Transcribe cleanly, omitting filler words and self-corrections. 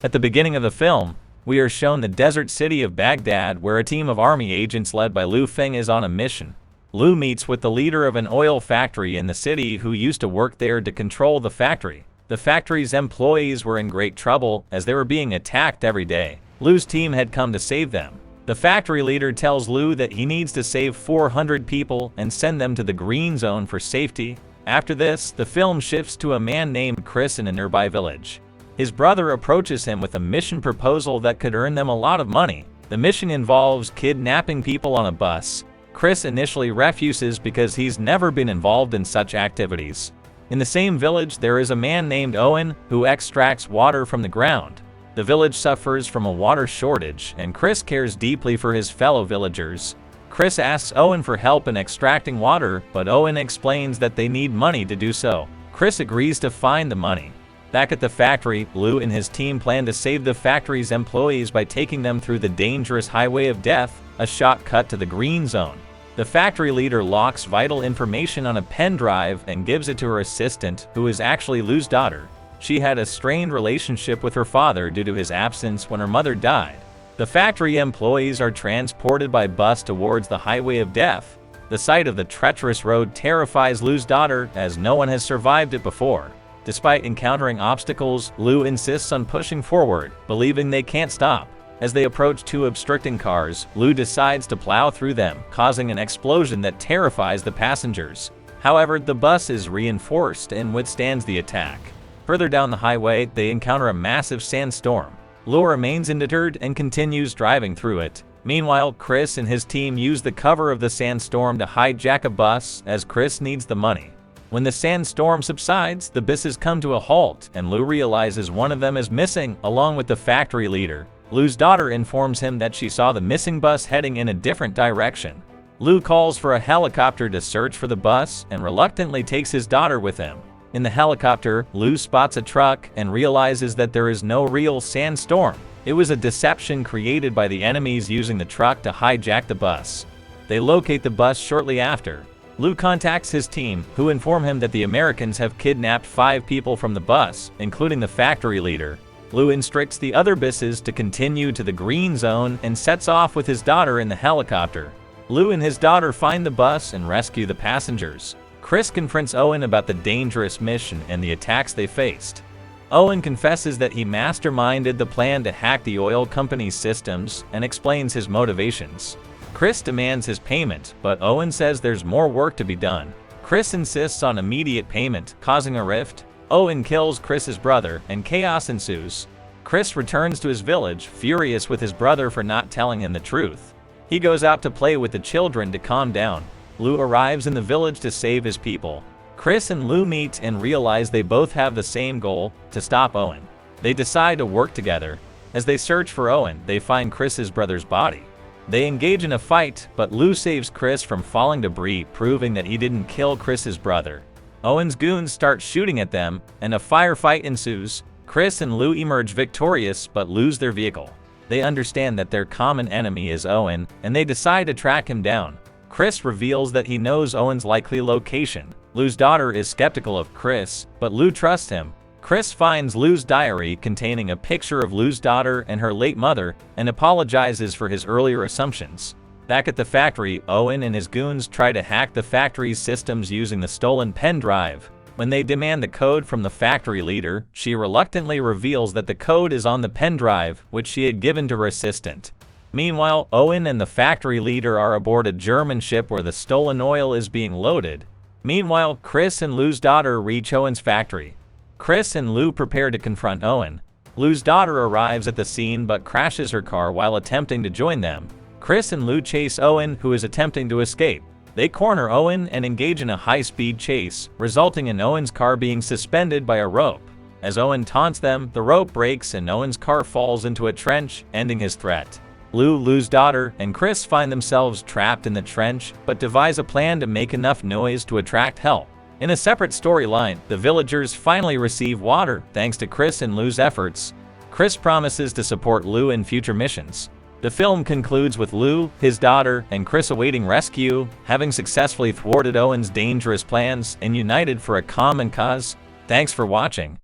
At the beginning of the film, we are shown the desert city of Baghdad, where a team of army agents led by Lu Feng is on a mission. Lu meets with the leader of an oil factory in the city who used to work there to control the factory. The factory's employees were in great trouble as they were being attacked every day. Lu's team had come to save them. The factory leader tells Lu that he needs to save 400 people and send them to the green zone for safety. After this, the film shifts to a man named Chris in a nearby village. His brother approaches him with a mission proposal that could earn them a lot of money. The mission involves kidnapping people on a bus. Chris initially refuses because he's never been involved in such activities. In the same village, there is a man named Owen who extracts water from the ground. The village suffers from a water shortage, and Chris cares deeply for his fellow villagers. Chris asks Owen for help in extracting water, but Owen explains that they need money to do so. Chris agrees to find the money. Back at the factory, Lu and his team plan to save the factory's employees by taking them through the dangerous highway of death, a shortcut to the green zone. The factory leader locks vital information on a pen drive and gives it to her assistant, who is actually Lu's daughter. She had a strained relationship with her father due to his absence when her mother died. The factory employees are transported by bus towards the highway of death. The sight of the treacherous road terrifies Lu's daughter, as no one has survived it before. Despite encountering obstacles, Lu insists on pushing forward, believing they can't stop. As they approach two obstructing cars, Lu decides to plow through them, causing an explosion that terrifies the passengers. However, the bus is reinforced and withstands the attack. Further down the highway, they encounter a massive sandstorm. Lu remains undeterred and continues driving through it. Meanwhile, Chris and his team use the cover of the sandstorm to hijack a bus, as Chris needs the money. When the sandstorm subsides, the buses come to a halt, and Lu realizes one of them is missing, along with the factory leader. Lu's daughter informs him that she saw the missing bus heading in a different direction. Lu calls for a helicopter to search for the bus and reluctantly takes his daughter with him. In the helicopter, Lu spots a truck and realizes that there is no real sandstorm. It was a deception created by the enemies using the truck to hijack the bus. They locate the bus shortly after. Lu contacts his team, who inform him that the Americans have kidnapped 5 people from the bus, including the factory leader. Lu instructs the other buses to continue to the green zone and sets off with his daughter in the helicopter. Lu and his daughter find the bus and rescue the passengers. Chris confronts Owen about the dangerous mission and the attacks they faced. Owen confesses that he masterminded the plan to hack the oil company's systems and explains his motivations. Chris demands his payment, but Owen says there's more work to be done. Chris insists on immediate payment, causing a rift. Owen kills Chris's brother, and chaos ensues. Chris returns to his village, furious with his brother for not telling him the truth. He goes out to play with the children to calm down. Lu arrives in the village to save his people. Chris and Lu meet and realize they both have the same goal, to stop Owen. They decide to work together. As they search for Owen, they find Chris's brother's body. They engage in a fight, but Lu saves Chris from falling debris, proving that he didn't kill Chris's brother. Owen's goons start shooting at them, and a firefight ensues. Chris and Lu emerge victorious, but lose their vehicle. They understand that their common enemy is Owen, and they decide to track him down. Chris reveals that he knows Owen's likely location. Lu's daughter is skeptical of Chris, but Lu trusts him. Chris finds Lu's diary containing a picture of Lu's daughter and her late mother and apologizes for his earlier assumptions. Back at the factory, Owen and his goons try to hack the factory's systems using the stolen pen drive. When they demand the code from the factory leader, she reluctantly reveals that the code is on the pen drive, which she had given to her assistant. Meanwhile, Owen and the factory leader are aboard a German ship where the stolen oil is being loaded. Meanwhile, Chris and Lu's daughter reach Owen's factory. Chris and Lu prepare to confront Owen. Lu's daughter arrives at the scene but crashes her car while attempting to join them. Chris and Lu chase Owen, who is attempting to escape. They corner Owen and engage in a high-speed chase, resulting in Owen's car being suspended by a rope. As Owen taunts them, the rope breaks and Owen's car falls into a trench, ending his threat. Lu's daughter, and Chris find themselves trapped in the trench, but devise a plan to make enough noise to attract help. In a separate storyline, the villagers finally receive water thanks to Chris and Lu's efforts. Chris promises to support Lu in future missions. The film concludes with Lu, his daughter, and Chris awaiting rescue, having successfully thwarted Owen's dangerous plans and united for a common cause. Thanks for watching.